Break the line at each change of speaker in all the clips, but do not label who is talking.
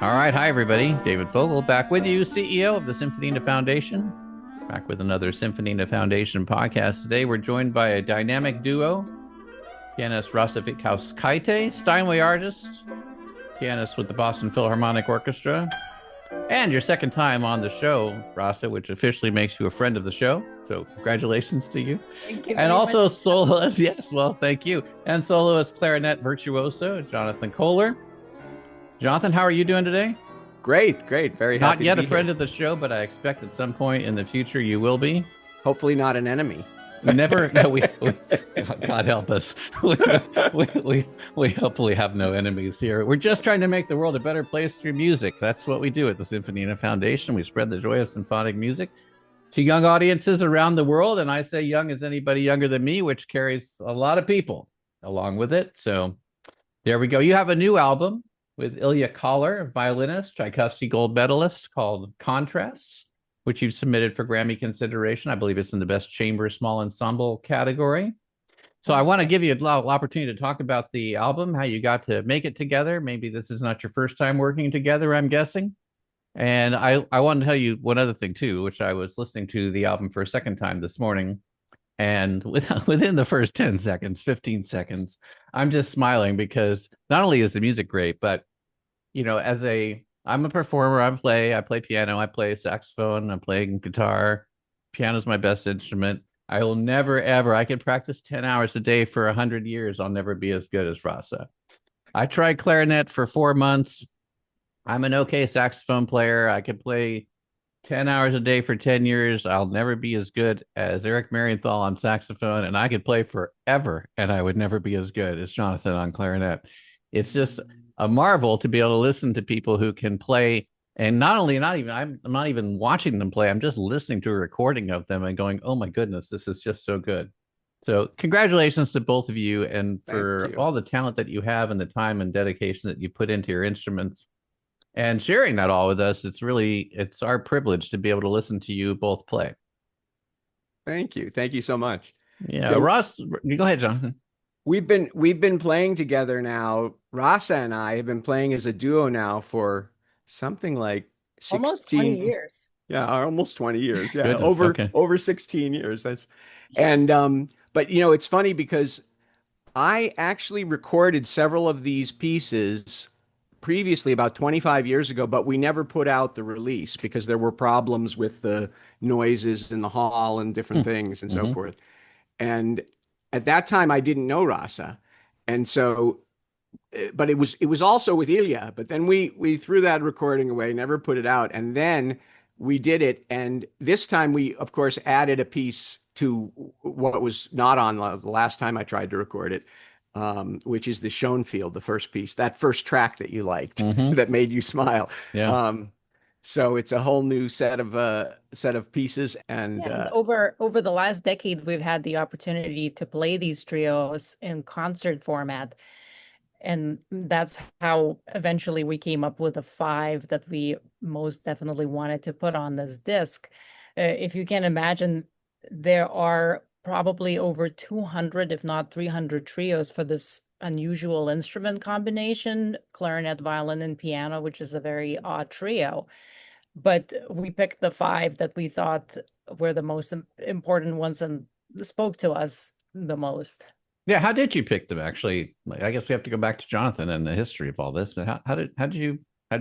All right. Hi, everybody. David Fogel back with you, CEO of the Symphonina Foundation. Back with another Symphonina Foundation podcast. Today, we're joined by a dynamic duo, pianist Rasa Vitkauskaite, Steinway Artist, pianist with the Boston Philharmonic Orchestra, and your second time on the show, Rasa, which officially makes you a friend of the show. So congratulations to you.
Thank you
And
very
also
much.
soloist, yes, well, thank you. And soloist clarinet virtuoso, Jonathan Cohler. Jonathan, how are you doing today?
Great, great. Very
Not
happy to
yet a
be
friend
here.
of the show, but I expect at some point in the future you will be.
Hopefully not an enemy.
We never, no, God help us. We hopefully have no enemies here. We're just trying to make the world a better place through music. That's what we do at the Symphonina Foundation. We spread the joy of symphonic music to young audiences around the world. And I say young as anybody younger than me, which carries a lot of people along with it. So there we go. You have a new album with Ilya Kaler, a violinist, Tchaikovsky Gold Medalist, called Contrasts, which you've submitted for Grammy consideration. I believe it's in the Best Chamber Small Ensemble category. So I want to give you an opportunity to talk about the album, how you got to make it together. Maybe this is not your first time working together, I'm guessing. And I want to tell you one other thing, too, which I was listening to the album for a second time this morning. And within the first 10 seconds, 15 seconds, I'm just smiling because not only is the music great, but, I'm a performer. I play piano, I play saxophone, I'm playing guitar. Piano's my best instrument. I will never, ever, I could practice 10 hours a day for 100 years. I'll never be as good as Rasa. I tried clarinet for 4 months. I'm an okay saxophone player. I could play 10 hours a day for 10 years. I'll never be as good as Eric Marienthal on saxophone, and I could play forever, and I would never be as good as Jonathan on clarinet. It's just a marvel to be able to listen to people who can play. And I'm not even watching them play. I'm just listening to a recording of them and going, oh my goodness, this is just so good. So congratulations to both of you and
Thank
for
you.
all the talent that you have and the time and dedication that you put into your instruments and sharing that all with us. It's our privilege to be able to listen to you both play.
Thank you. Thank you so much.
Yeah,
Yeah,
Ross, go ahead, Jonathan.
we've been playing together now. Rasa and I have been playing as a duo now for something like
Almost 20
16,
years.
yeah, almost 20 years. Yeah,
Goodness, okay.
over 16 years. That's and but it's funny because I actually recorded several of these pieces previously about 25 years ago, but we never put out the release because there were problems with the noises in the hall and different things and so
Mm-hmm.
forth. And at that time, I didn't know Rasa. And so, but it was also with Ilya. But then we threw that recording away, never put it out. And then we did it. And this time we, of course, added a piece to what was not on the last time I tried to record it, which is the Schoenfield, the first piece, that first track that you liked,
Mm-hmm.
that made you smile.
Yeah.
Um, so it's a whole new set of pieces, and
Yeah, and over the last decade, we've had the opportunity to play these trios in concert format. And that's how eventually we came up with the five that we most definitely wanted to put on this disc. If you can imagine, there are probably over 200, if not 300 trios for this unusual instrument combination, clarinet, violin, and piano, which is a very odd trio. But we picked the five that we thought were the most important ones and spoke to us the most.
Yeah. How did you pick them actually? Like, I guess we have to go back to Jonathan and the history of all this, but how did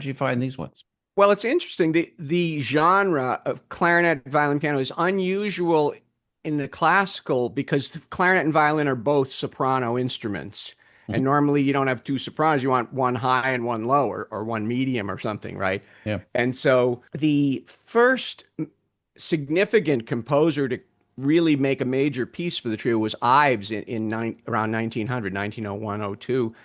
you find these ones?
well, it's interesting. The genre of clarinet, violin, piano is unusual in the classical because clarinet and violin are both soprano instruments.
Mhm.
And normally you don't have two sopranos. You want one high and one low, or one medium or something, right?
Yeah.
And so the first significant composer to really make a major piece for the trio was Ives around 1900, 1901, 02.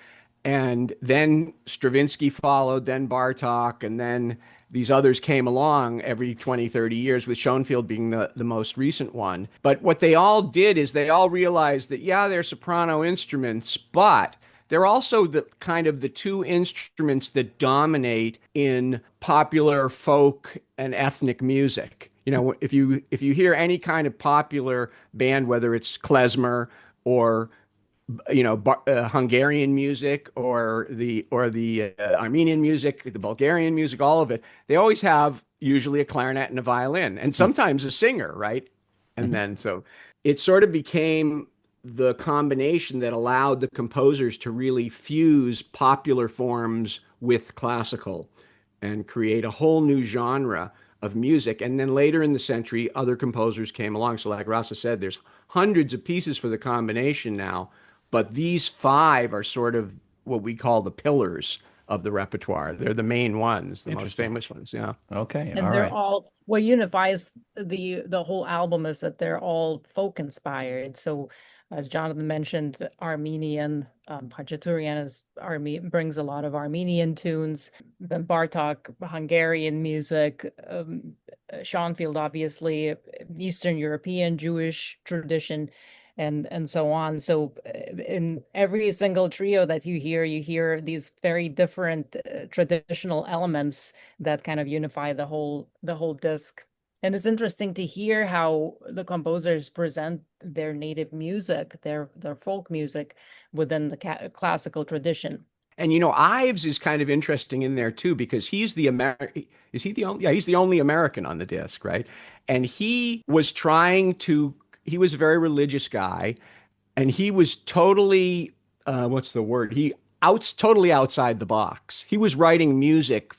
And then Stravinsky followed, then Bartok, and then these others came along every 20, 30 years, with Schoenfield being the most recent one. But what they all did is they all realized that, yeah, they're soprano instruments, but they're also the kind of the two instruments that dominate in popular folk and ethnic music. If you hear any kind of popular band, whether it's klezmer or Hungarian music or the Armenian music, the Bulgarian music, all of it. They always have usually a clarinet and a violin, and sometimes a singer, right? And
Mhm.
then so it sort of became the combination that allowed the composers to really fuse popular forms with classical and create a whole new genre of music. And then later in the century, other composers came along. So, like Rasa said, there's hundreds of pieces for the combination now, but these five are sort of what we call the pillars of the repertoire. They're the main ones, the most
Interesting.
famous ones. Yeah.
Okay.
And
All
they're
right.
all what unifies the whole album is that they're all folk inspired. So as Jonathan mentioned, the Armenian Khachaturian is brings a lot of Armenian tunes. Then Bartok, Hungarian music, Schoenfield, obviously, Eastern European Jewish tradition, and so on. So in every single trio that you hear these very different traditional elements that kind of unify the whole disc. And it's interesting to hear how the composers present their native music, their folk music within the classical tradition.
And Ives is kind of interesting in there too because he's the American. Is he the only? Yeah, he's the only American on the disc, right? And he was trying to. He was a very religious guy, and he was totally. What's the word? Totally outside the box. He was writing music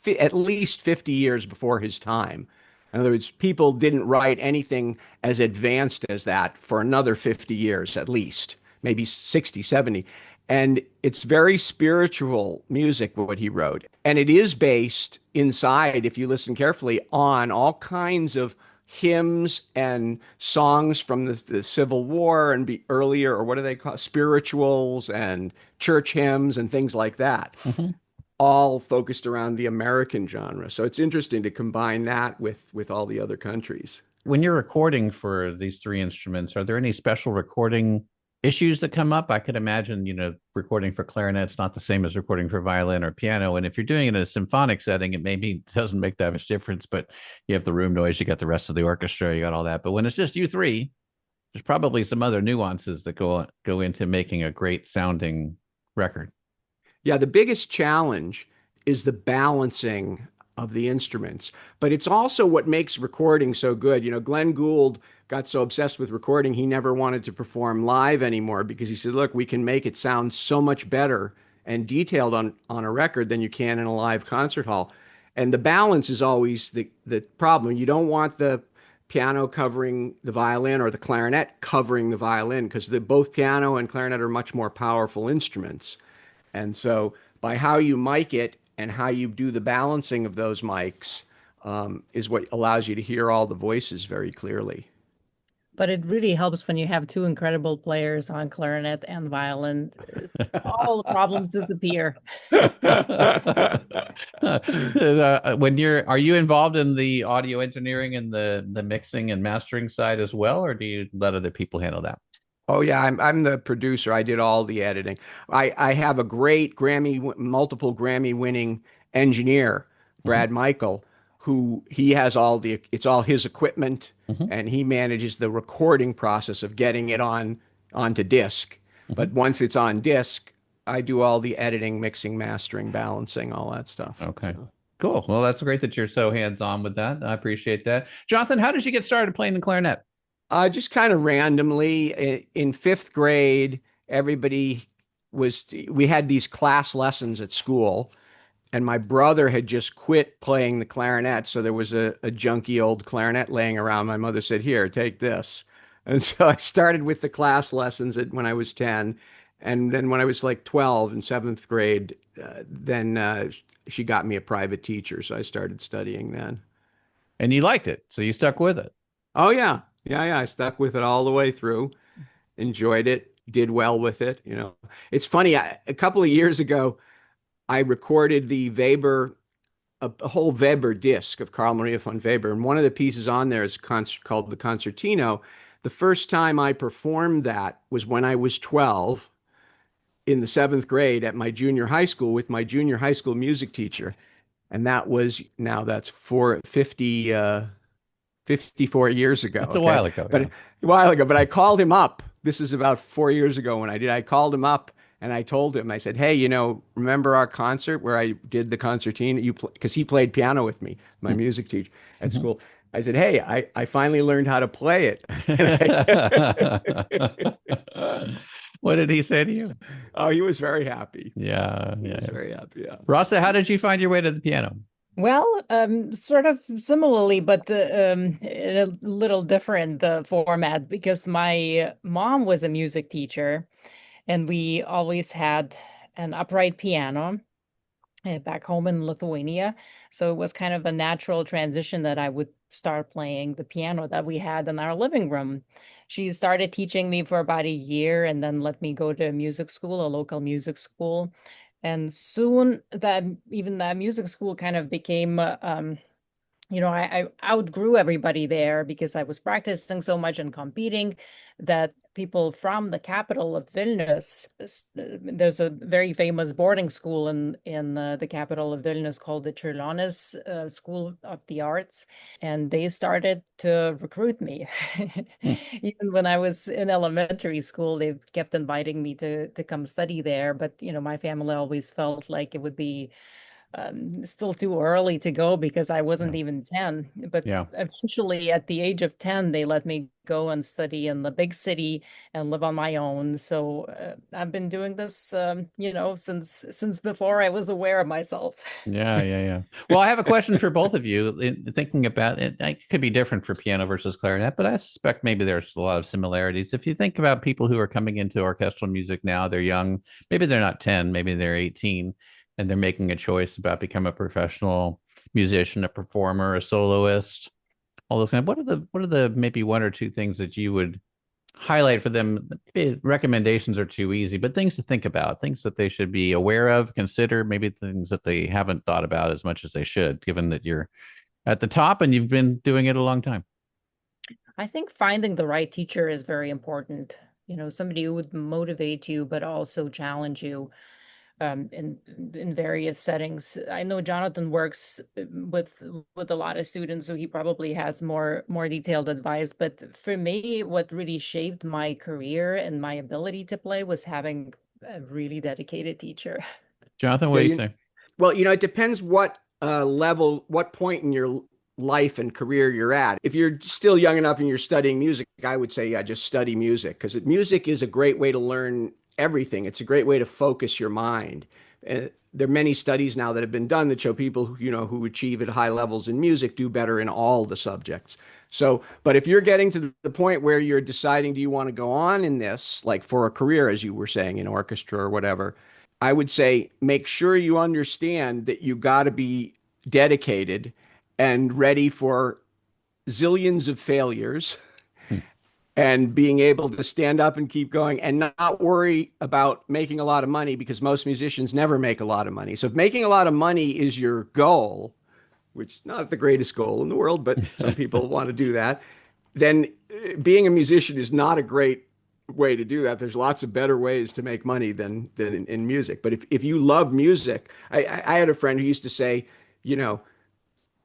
at least 50 years before his time. In other words, people didn't write anything as advanced as that for another 50 years at least, maybe 60, 70. And it's very spiritual music, what he wrote. And it is based inside, if you listen carefully, on all kinds of hymns and songs from the Civil War and be earlier, or what do they call spirituals and church hymns and things like that,
Mhm.
all focused around the American genre. So it's interesting to combine that with all the other countries.
When you're recording for these three instruments, are there any special recording issues that come up? I could imagine, recording for clarinet's not the same as recording for violin or piano. And if you're doing it in a symphonic setting, it maybe doesn't make that much difference, but you have the room noise, you got the rest of the orchestra, you got all that. But when it's just you three, there's probably some other nuances that go into making a great sounding record.
Yeah, the biggest challenge is the balancing of the instruments, but it's also what makes recording so good. Glenn Gould got so obsessed with recording, he never wanted to perform live anymore because he said, look, we can make it sound so much better and detailed on a record than you can in a live concert hall. And the balance is always the problem. You don't want the piano covering the violin or the clarinet covering the violin because both piano and clarinet are much more powerful instruments. And so by how you mic it and how you do the balancing of those mics is what allows you to hear all the voices very clearly.
But it really helps when you have two incredible players on clarinet and violin. All the problems disappear.
Are you involved in the audio engineering and the mixing and mastering side as well, or do you let other people handle that?
Oh yeah, I'm the producer. I did all the editing. I have a great multiple Grammy winning engineer,
Mhm.
Brad Michael, who he has it's all his equipment
Mhm.
and he manages the recording process of getting it onto disc. But
Mhm.
once it's on disc, I do all the editing, mixing, mastering, balancing, all that stuff.
Okay.
So.
Cool. Well, that's great that you're so hands-on with that. I appreciate that. Jonathan, how did you get started playing the clarinet?
Just kind of randomly in fifth grade, we had these class lessons at school, and my brother had just quit playing the clarinet. So there was a junky old clarinet laying around. My mother said, here, take this. And so I started with the class lessons when I was 10. And then when I was like 12 in seventh grade, then she got me a private teacher. So I started studying then.
And you liked it, so you stuck with it.
Oh, yeah. Yeah, yeah. I stuck with it all the way through. Enjoyed it, did well with it. It's funny. A couple of years ago, I recorded the Weber, a whole Weber disc of Carl Maria von Weber, and one of the pieces on there is called the Concertino. The first time I performed that was when I was 12 in the seventh grade at my junior high school with my junior high school music teacher. And that's 54 years ago.
That's a
Okay.
while ago,
But
yeah.
a while ago, but I called him up This is about 4 years ago when I did. I called him up and I told him, I said, "Hey, remember our concert where I did the concertina? Because he played piano with me, my music teacher at
Mhm.
school." I said, "Hey, I finally learned how to play it."
What did he say to you?
Oh, he was very happy.
Yeah,
He was
yeah.
very happy. Yeah.
Rasa, how did you find your way to the piano?
Well, sort of similarly, but in a little different format because my mom was a music teacher, and we always had an upright piano back home in Lithuania. So it was kind of a natural transition that I would start playing the piano that we had in our living room. She started teaching me for about a year and then let me go to music school, a local music school. And soon that music school kind of became I outgrew everybody there because I was practicing so much and competing that people from the capital of Vilnius, there's a very famous boarding school in the capital of Vilnius called the Čiurlionis School of the Arts, and they started to recruit me.
Hmm.
Even when I was in elementary school, they kept inviting me to come study there, but my family always felt like it would be still too early to go because I
Yeah.
wasn't even 10. But
Yeah.
eventually, at the age of 10, they let me go and study in the big city and live on my own. So I've been doing this, since before I was aware of myself.
Yeah, yeah, yeah. Well, I have a question for both of you. Thinking about it, it could be different for piano versus clarinet, but I suspect maybe there's a lot of similarities. If you think about people who are coming into orchestral music now, they're young, maybe they're not 10, maybe they're 18, and they're making a choice about becoming a professional musician, a performer, a soloist, all those kind of, what are the maybe one or two things that you would highlight for them? Maybe recommendations are too easy, but things to think about, things that they should be aware of, consider, maybe things that they haven't thought about as much as they should, given that you're at the top and you've been doing it a long time.
I think finding the right teacher is very important. Somebody who would motivate you, but also challenge you in various settings. I know Jonathan works with a lot of students, so he probably has more detailed advice. But for me, what really shaped my career and my ability to play was having a really dedicated teacher.
Jonathan, what
Yeah,
do you say?
well, it depends what level, what point in your life and career you're at. If you're still young enough and you're studying music, I would say, yeah, just study music because music is a great way to learn everything. It's a great way to focus your mind. There are many studies now that have been done that show people who achieve at high levels in music do better in all the subjects. So, but if you're getting to the point where you're deciding, do you want to go on in this, like for a career, as you were saying, in orchestra or whatever, I would say make sure you understand that you got to be dedicated and ready for zillions of failures
Hmm.
and being able to stand up and keep going and not worry about making a lot of money because most musicians never make a lot of money. So if making a lot of money is your goal, which is not the greatest goal in the world, but some people want to do that, then being a musician is not a great way to do that. There's lots of better ways to make money than in music. But if you love music, I had a friend who used to say, you know,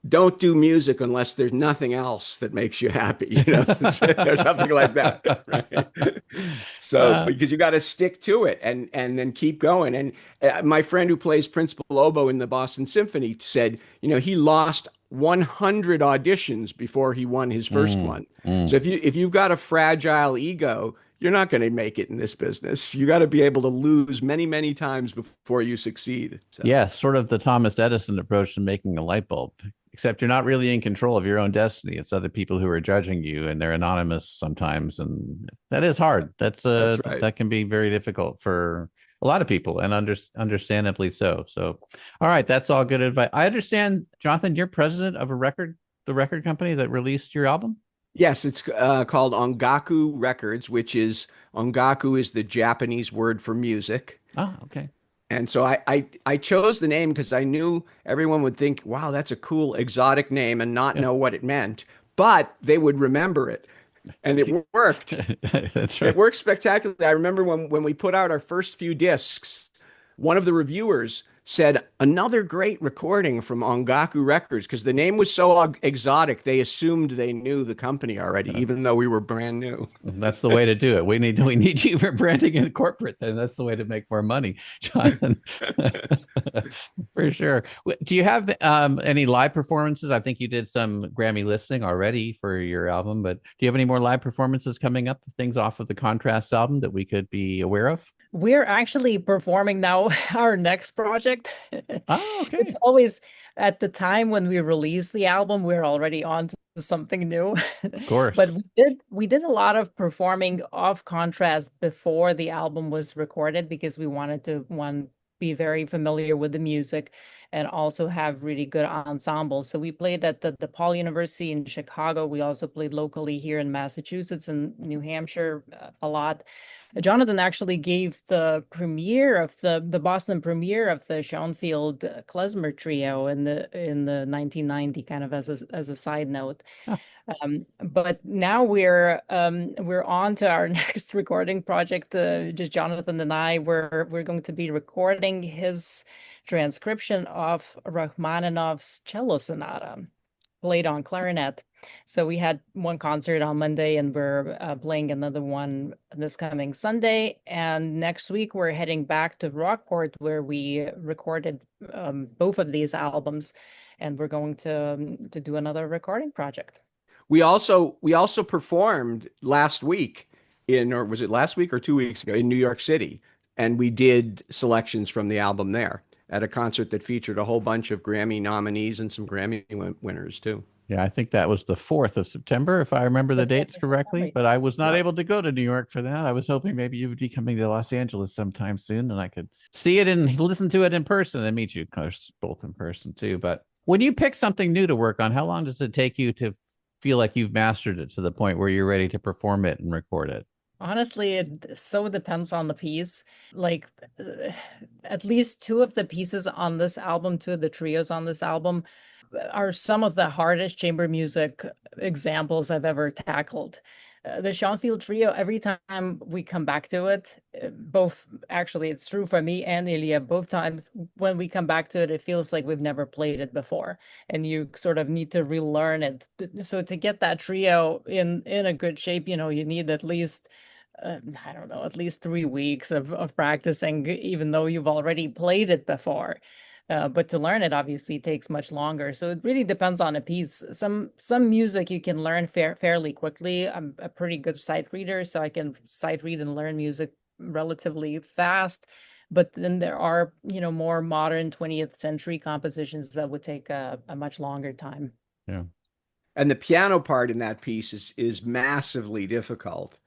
don't do music unless there's nothing else that makes you happy, or something like that, right? So
uh,
because you got to stick to it and then keep going. And my friend who plays principal oboe in the Boston Symphony said, he lost 100 auditions before he won his first
mm,
one. So
mm.
if you've got a fragile ego, you're not going to make it in this business. You got to be able to lose many, many times before you succeed. So
Yes, sort of the Thomas Edison approach to making a light bulb, except you're not really in control of your own destiny. It's other people who are judging you, and they're anonymous sometimes, and that is hard.
that's right.
That can be very difficult for a lot of people, and understandably so. So, all right, that's all good advice. I understand, Jonathan, you're president of the record company that released your album.
Yes, it's called Ongaku Records, which is Ongaku is the Japanese word for music.
Ah, okay.
And so I chose the name because I knew everyone would think, wow, that's a cool exotic name and not
Yeah,
know what it meant. But they would remember it. And it worked.
that's
It
right.
worked spectacularly. I remember when we put out our first few discs, one of the reviewers said another great recording from Ongaku Records, because the name was so exotic, they assumed they knew the company already, even though we were brand new.
That's the way to do it. We need you for branding and corporate. Then that's the way to make more money, Jonathan. For sure. Do you have any live performances? I think you did some Grammy listing already for your album, but do you have any more live performances coming up? Things off of the Contrast album that we could be aware of?
We're actually performing now our next project.
Oh, okay.
It's always at the time when we release the album, we're already on to something new.
Of course.
But we did a lot of performing off Contrast before the album was recorded because we wanted to be very familiar with the music and also have really good ensembles. So we played at the DePaul University in Chicago. We also played locally here in Massachusetts and New Hampshire a lot. Jonathan actually gave the premiere of the Boston premiere of the Schoenfield klezmer trio in the 1990, kind of as a side note.
Oh.
But now we're on to our next recording project. Just Jonathan and I, we're going to be recording his transcription of Rachmaninoff's cello sonata, played on clarinet. So we had one concert on Monday, and we're playing another one this coming Sunday. And next week we're heading back to Rockport, where we recorded both of these albums, and we're going to do another recording project.
We also performed last week or was it last week or 2 weeks ago in New York City, and we did selections from the album there at a concert that featured a whole bunch of Grammy nominees and some Grammy winners too.
Yeah, I think that was the 4th of September, if I remember the dates correctly, but I was not able to go to New York for that. I was hoping maybe you would be coming to Los Angeles sometime soon and I could see it and listen to it in person and meet you, of course, both in person too. But when you pick something new to work on, how long does it take you to feel like you've mastered it to the point where you're ready to perform it and record it?
Honestly, it so depends on the piece. Like at least two of the pieces on this album, two of the trios on this album, are some of the hardest chamber music examples I've ever tackled. The Schoenfield trio, every time we come back to it, both actually, it's true for me and Ilya, both times when we come back to it, it feels like we've never played it before. And you sort of need to relearn it. So to get that trio in a good shape, you need at least I don't know, at least 3 weeks of practicing, even though you've already played it before. But to learn it obviously takes much longer. So it really depends on a piece. Some music you can learn fairly quickly. I'm a pretty good sight reader, so I can sight read and learn music relatively fast. But then there are, more modern 20th century compositions that would take a much longer time.
Yeah.
And the piano part in that piece is massively difficult.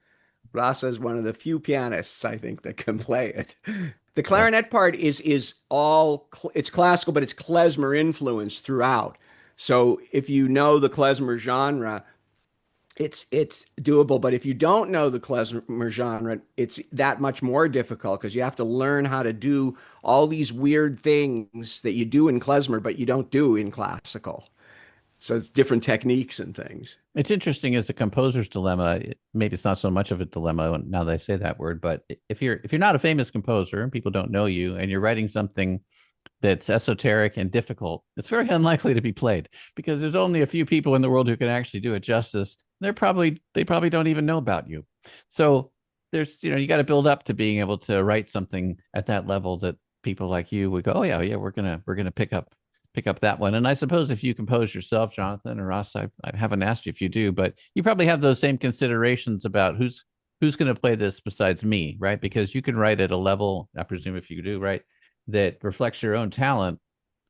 Rasa is one of the few pianists, I think, that can play it. The clarinet part is all, it's classical, but it's klezmer influence throughout. So if you know the klezmer genre, it's doable. But if you don't know the klezmer genre, it's that much more difficult because you have to learn how to do all these weird things that you do in klezmer, but you don't do in classical. So it's different techniques and things.
It's interesting as a composer's dilemma. Maybe it's not so much of a dilemma now that I say that word, but if you're not a famous composer and people don't know you and you're writing something that's esoteric and difficult, it's very unlikely to be played because there's only a few people in the world who can actually do it justice. They probably don't even know about you. So there's, you got to build up to being able to write something at that level that people like you would go, oh yeah, we're gonna pick up that one. And I suppose if you compose yourself, Jonathan or Ross, I haven't asked you if you do, but you probably have those same considerations about who's going to play this besides me, right? Because you can write at a level, I presume if you do, right, that reflects your own talent,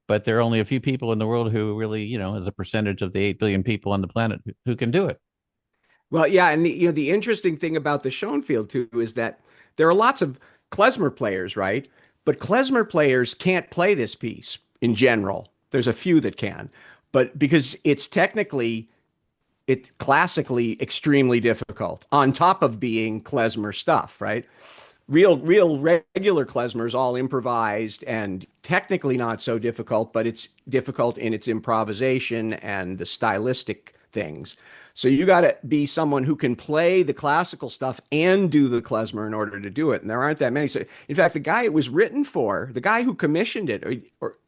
but there are only a few people in the world who really, as a percentage of the 8 billion people on the planet who can do it.
Well, yeah, and the interesting thing about the Schoenfield too is that there are lots of klezmer players, right? But klezmer players can't play this piece in general. There's a few that can, but because it's classically extremely difficult on top of being klezmer stuff, right? Real regular klezmer is all improvised and technically not so difficult, but it's difficult in its improvisation and the stylistic things. So you got to be someone who can play the classical stuff and do the klezmer in order to do it. And there aren't that many. So in fact, the guy it was written for, the guy who commissioned it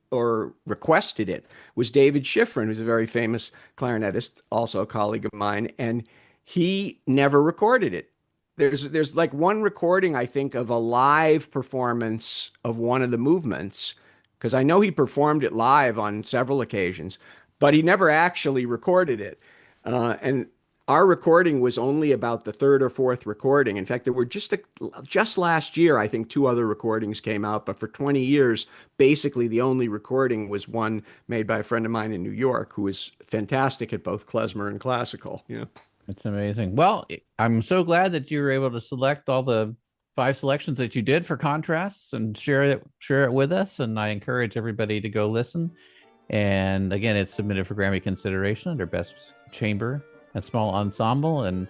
or requested it was David Schifrin, who's a very famous clarinetist, also a colleague of mine, and he never recorded it. There's like one recording, I think, of a live performance of one of the movements, because I know he performed it live on several occasions, but he never actually recorded it. And our recording was only about the third or fourth recording. In fact, there were just last year, I think 2 other recordings came out, but for 20 years, basically the only recording was one made by a friend of mine in New York who was fantastic at both klezmer and classical.
It's amazing. Well, I'm so glad that you were able to select all the 5 selections that you did for contrasts and share it with us. And I encourage everybody to go listen. And again, it's submitted for Grammy consideration under Best Chamber and Small Ensemble. And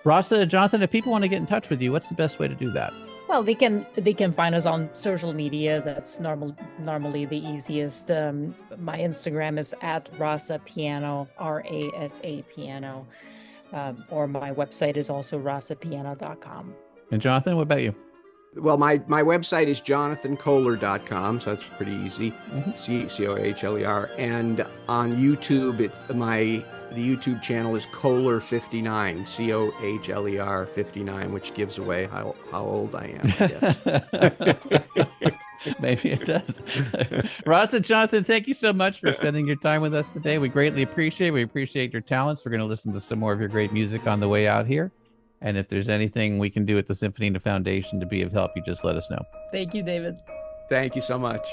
Rasa, Jonathan, if people want to get in touch with you, what's the best way to do that?
Well, they can find us on social media. That's normally the easiest. My Instagram is at Rasa Piano, RASA Piano. Or my website is also rasapiano.com.
And Jonathan, what about you?
Well, my website is jonathancohler.com, so that's pretty easy. Cohler. And on YouTube, the YouTube channel is Cohler59, Cohler 59, which gives away how old I am, I guess.
Maybe it does. Rasa, Jonathan, thank you so much for spending your time with us today. We greatly appreciate it. We appreciate your talents. We're going to listen to some more of your great music on the way out here. And if there's anything we can do at the Symphonina Foundation to be of help, you just let us know.
Thank you, David.
Thank you so much.